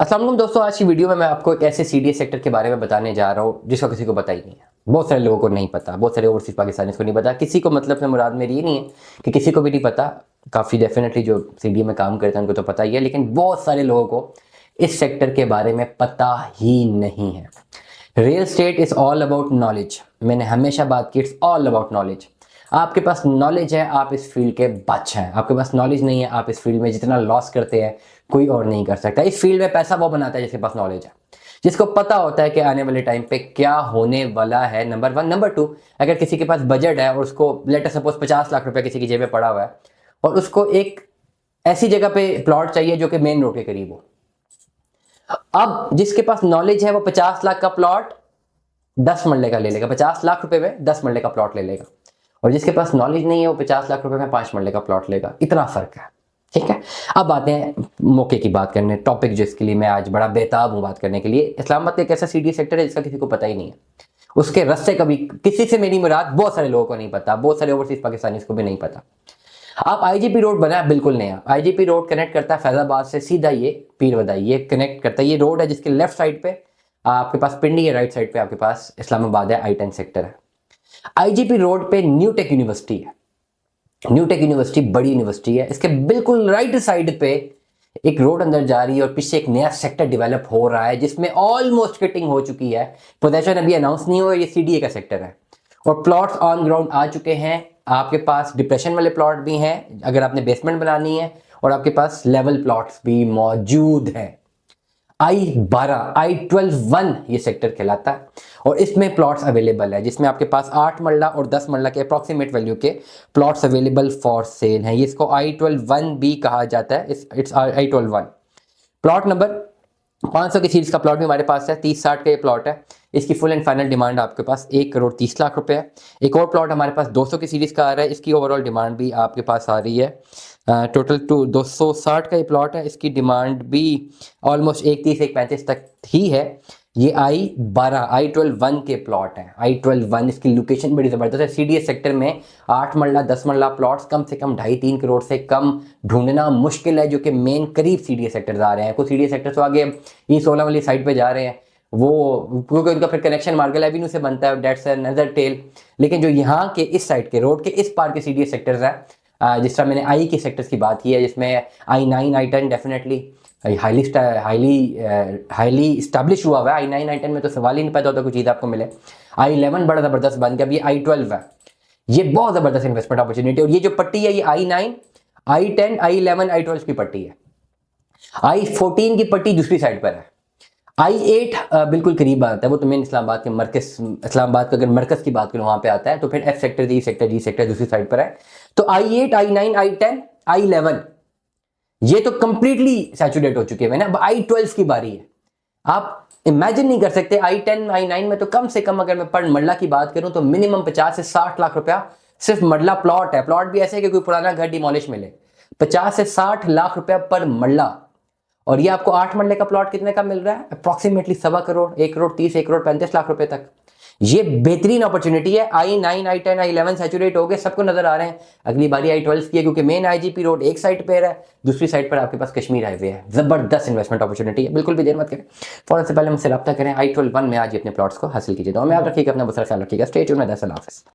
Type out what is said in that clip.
अस्सलाम वालेकुम दोस्तों, आज की वीडियो में मैं आपको एक ऐसे सीडीएस सेक्टर के बारे में बताने जा रहा हूँ जिसका किसी को पता ही नहीं है। बहुत सारे लोगों को नहीं पता, बहुत सारे ओवरसीज पाकिस्तानी को नहीं पता। किसी को मतलब से मुराद मेरी ये नहीं है कि किसी को भी नहीं पता। काफ़ी डेफिनेटली जो सीडीए में काम करते हैं उनको तो पता ही है, लेकिन बहुत सारे लोगों को इस सेक्टर के बारे में पता ही नहीं है। Real estate is all about knowledge. मैंने हमेशा बात की, इट्स ऑल अबाउट नॉलेज। आपके पास नॉलेज है, आप इस फील्ड के बच हैं। आपके पास नॉलेज नहीं है, आप इस फील्ड में जितना लॉस करते हैं कोई और नहीं कर सकता। इस फील्ड में पैसा वो बनाता है जिसके पास नॉलेज है, जिसको पता होता है कि आने वाले टाइम पे क्या होने वाला है। Number one. नंबर टू, अगर किसी के पास बजट है और उसको लेटर सपोज 50 लाख रुपए किसी की जेब में पड़ा हुआ है और उसको एक ऐसी जगह पे प्लॉट चाहिए जो कि मेन रोड के करीब हो। अब जिसके पास नॉलेज है वो 50 लाख का प्लॉट 10 मरले का ले लेगा, 50 लाख रुपए में 10 मरले का प्लॉट ले लेगा। और जिसके पास नॉलेज नहीं है वो 50 लाख रुपए में 5 मरले का प्लॉट लेगा। इतना फर्क है, ठीक है। अब आते हैं मौके की बात करने, टॉपिक जिसके लिए मैं आज बड़ा बेताब हूँ बात करने के लिए। इस्लामाबाद एक ऐसा सीडी सेक्टर है जिसका किसी को पता ही नहीं है। उसके रास्ते कभी किसी से मेरी मुराद बहुत सारे लोगों को नहीं पता, बहुत सारे ओवरसीज पाकिस्तानी को भी नहीं पता। आप आईजीपी रोड बना है बिल्कुल नया। आईजीपी रोड कनेक्ट करता है फैजाबाद से सीधा ये पीर वदाई, ये कनेक्ट करता है। ये रोड है जिसके लेफ्ट साइड पे आपके पास पिंडी है, राइट साइड पे आपके पास इस्लामाबाद है, I-10 सेक्टर है। आईजीपी रोड पे न्यू टेक यूनिवर्सिटी है। न्यू टेक यूनिवर्सिटी बड़ी यूनिवर्सिटी है। इसके बिल्कुल राइट साइड पे एक रोड अंदर जा रही है और पीछे एक नया सेक्टर डेवलप हो रहा है जिसमें ऑलमोस्ट फिटिंग हो चुकी है। पोजेशन अभी अनाउंस नहीं हुआ, ये सीडीए का सेक्टर है और प्लॉट्स ऑन ग्राउंड आ चुके हैं। आपके पास डिप्रेशन वाले प्लॉट भी हैं अगर आपने बेसमेंट बनानी है, और आपके पास लेवल प्लॉट्स भी मौजूद हैं। I-12 I-12-1 ये सेक्टर कहलाता है और इसमें प्लॉट्स अवेलेबल है जिसमें आपके पास 8 मरला और 10 मरला के अप्रॉक्सीमेट वैल्यू के प्लॉट्स अवेलेबल फॉर सेल हैं। ये इसको I-12-1 भी कहा जाता है। It's I-12-1। प्लॉट नंबर 500 की सीरीज का प्लॉट भी हमारे पास है। 30-60 का ये प्लॉट है। इसकी फुल एंड फाइनल डिमांड आपके पास 1,30,00,000 रुपए है। एक और प्लॉट हमारे पास 200 की सीरीज का आ रहा है। इसकी ओवरऑल डिमांड भी आपके पास आ रही है टोटल 260 का ये प्लॉट है। इसकी डिमांड भी ऑलमोस्ट 130-135 तक ही है। ये I-12 I-12-1 के प्लॉट हैं। I-12-1 इसकी लोकेशन बड़ी ज़बरदस्त है। सीडीएस सेक्टर में 8 मरला 10 मरला प्लॉट्स कम से कम 2.5-3 करोड़ से कम ढूंढना मुश्किल है, जो कि मेन करीब सीडीएस सेक्टर्स आ रहे हैं। कुछ सीडीएस सेक्टर तो आगे E16 वाली साइड पे जा रहे हैं, वो क्योंकि उनका फिर कनेक्शन मार्गल एवेन्यू से बनता है, डेट्स अनदर टेल। लेकिन जो यहाँ के इस साइड के रोड के इस पार के सीडीएस सेक्टर्स हैं, जिस तरह मैंने आई के सेक्टर्स की बात की है, जिसमें I-9 I-10 definitely highly establish हुआ हुआ है। I-9 I-10 में तो सवाल ही नहीं पैदा होता कोई चीज़ आपको मिले। I-11 बड़ा ज़बरदस्त बन गया। अभी I-12 है, ये बहुत ज़बरदस्त इन्वेस्टमेंट अपॉर्चुनिटी। और ये जो पट्टी है ये I-9 I-10 I-11 I-12 की पट्टी है। I-14 की पट्टी दूसरी साइड पर है। I-8 बिल्कुल करीब आता है, वो तो मेन इस्लामाबाद के मरकज, इस्लामाबाद का अगर मरकज की बात करूँ वहाँ पे आता है। तो फिर F सेक्टर D सेक्टर दूसरी साइड पर है। तो I-8 I-9 I-10 I-11 ये तो कंप्लीटली सैचुरेट हो चुके हैं ना। अब I-12 की बारी है। आप इमेजिन नहीं कर सकते, I-10 I-9 में तो कम से कम अगर मैं पर मरला की बात करूं तो मिनिमम 50 से 60 लाख रुपया सिर्फ मरला प्लॉट है। प्लॉट भी ऐसे है कि कोई पुराना घर डिमोलिश मिले, 50 से 60 लाख रुपया पर मरला। और ये आपको 8 मरले का प्लॉट कितने का मिल रहा है? अप्रॉक्सीमेटली 1.25 करोड़, 1,30,00,000, 1,35,00,000 रुपए तक। ये बेहतरीन अपॉर्चुनिटी है। I-9 I-10 I-11 सैचुरेट हो गए, सबको नजर आ रहे हैं। अगली बारी I-12 की है क्योंकि मेन आईजीपी रोड एक साइड पे है, दूसरी साइड पर आपके पास कश्मीर हाईवे है। जबरदस्त इन्वेस्टमेंट अपॉर्चुनिटी है, बिल्कुल भी देर मत करें, फौरन से पहले मुझसे रब्ता करें। I-12-1 में आज अपने प्लॉट्स को हासिल कीजिए। तो मैं याद रखिएगा, अपना बहुत सारा ख्याल रखिएगा। स्टे ट्यून्ड, अल्लाह हाफ़िज़।